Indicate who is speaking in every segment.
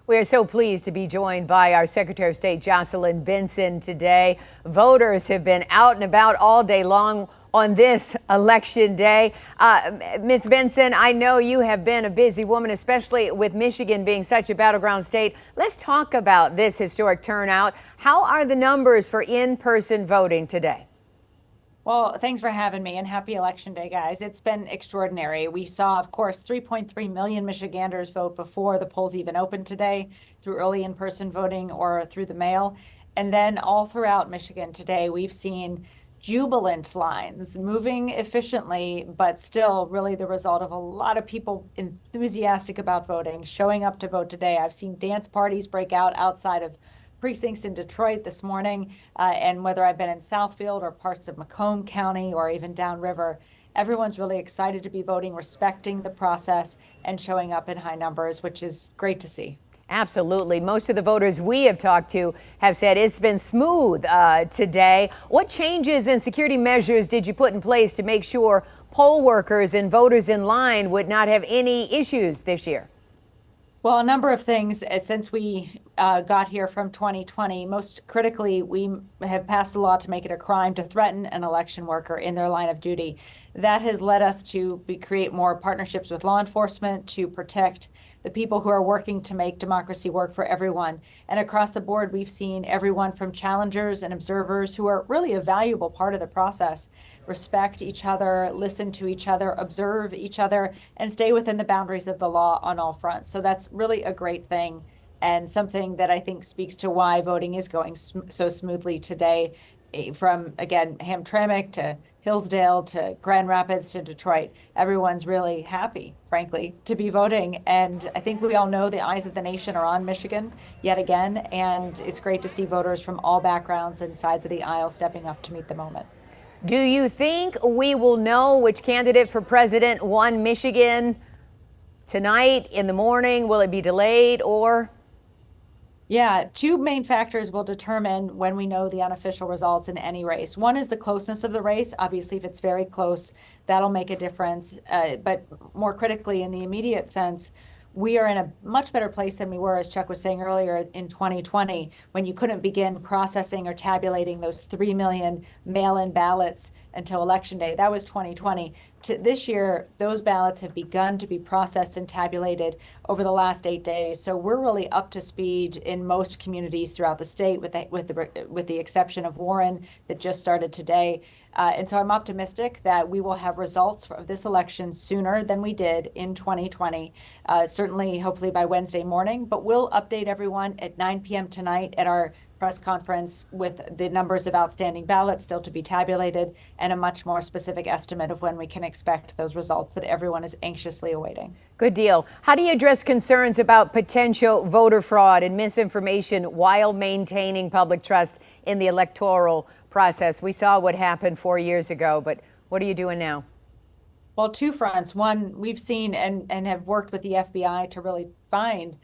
Speaker 1: We are so pleased to be joined by our Secretary of State, Jocelyn Benson, today. Voters have been out and about all day long on this election day. Ms. Benson, I know you have been a busy woman, especially with Michigan being such a battleground state. Let's talk about this historic turnout. How are the numbers for in-person voting today?
Speaker 2: Well, thanks for having me, and happy Election Day, guys. It's been extraordinary. We saw, of course, 3.3 million Michiganders vote before the polls even opened today through early in-person voting or through the mail. And then all throughout Michigan today, we've seen jubilant lines moving efficiently, but still really the result of a lot of people enthusiastic about voting, showing up to vote today. I've seen dance parties break out outside of precincts in Detroit this morning, and whether I've been in Southfield or parts of Macomb County or even downriver, everyone's really excited to be voting, respecting the process, and showing up in high numbers, which is great to see.
Speaker 1: Absolutely. Most of the voters we have talked to have said it's been smooth today. What changes and security measures did you put in place to make sure poll workers and voters in line would not have any issues this year?
Speaker 2: Well, a number of things since we got here from 2020. Most critically, we have passed a law to make it a crime to threaten an election worker in their line of duty. That has led us to create more partnerships with law enforcement to protect the people who are working to make democracy work for everyone. And across the board, we've seen everyone from challengers and observers, who are really a valuable part of the process, respect each other, listen to each other, observe each other, and stay within the boundaries of the law on all fronts. So that's really a great thing, and something that I think speaks to why voting is going so smoothly today, from, again, Hamtramck to Hillsdale to Grand Rapids to Detroit. Everyone's really happy, frankly, to be voting. And I think we all know the eyes of the nation are on Michigan yet again. And it's great to see voters from all backgrounds and sides of the aisle stepping up to meet the moment.
Speaker 1: Do you think we will know which candidate for president won Michigan tonight, in the morning? Will it be delayed, or?
Speaker 2: Yeah, two main factors will determine when we know the unofficial results in any race. One is the closeness of the race. Obviously, if it's very close, that'll make a difference. But more critically, in the immediate sense, we are in a much better place than we were, as Chuck was saying earlier, in 2020, when you couldn't begin processing or tabulating those 3 million mail-in ballots until Election Day. That was 2020. This year, those ballots have begun to be processed and tabulated over the last 8 days. So we're really up to speed in most communities throughout the state, with the exception of Warren, that just started today. And so I'm optimistic that we will have results of this election sooner than we did in 2020, certainly, hopefully by Wednesday morning. But we'll update everyone at 9 p.m. tonight at our press conference with the numbers of outstanding ballots still to be tabulated and a much more specific estimate of when we can expect those results that everyone is anxiously awaiting.
Speaker 1: Good deal. How do you address concerns about potential voter fraud and misinformation while maintaining public trust in the electoral process? We saw what happened 4 years ago, but what are you doing now?
Speaker 2: Well, two fronts. One, we've seen and have worked with the FBI to really find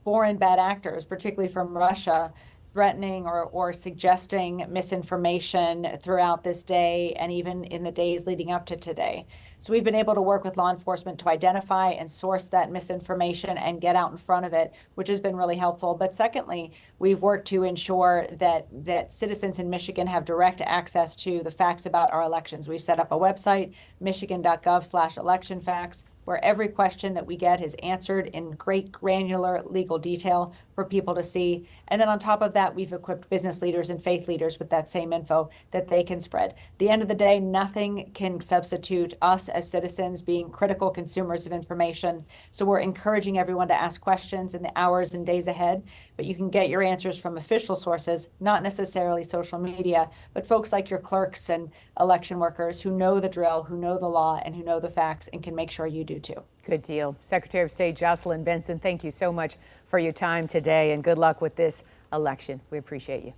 Speaker 2: foreign bad actors, particularly from Russia, threatening or suggesting misinformation throughout this day and even in the days leading up to today. So we've been able to work with law enforcement to identify and source that misinformation and get out in front of it, which has been really helpful. But secondly, we've worked to ensure that citizens in Michigan have direct access to the facts about our elections. We've set up a website, michigan.gov/electionfacts, where every question that we get is answered in great granular legal detail for people to see. And then on top of that, we've equipped business leaders and faith leaders with that same info that they can spread. At the end of the day, nothing can substitute us as citizens being critical consumers of information. So we're encouraging everyone to ask questions in the hours and days ahead, but you can get your answers from official sources, not necessarily social media, but folks like your clerks and election workers who know the drill, who know the law, and who know the facts and can make sure you do too.
Speaker 1: Good deal. Secretary of State Jocelyn Benson, thank you so much for your time today, and good luck with this election. We appreciate you.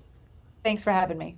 Speaker 2: Thanks for having me.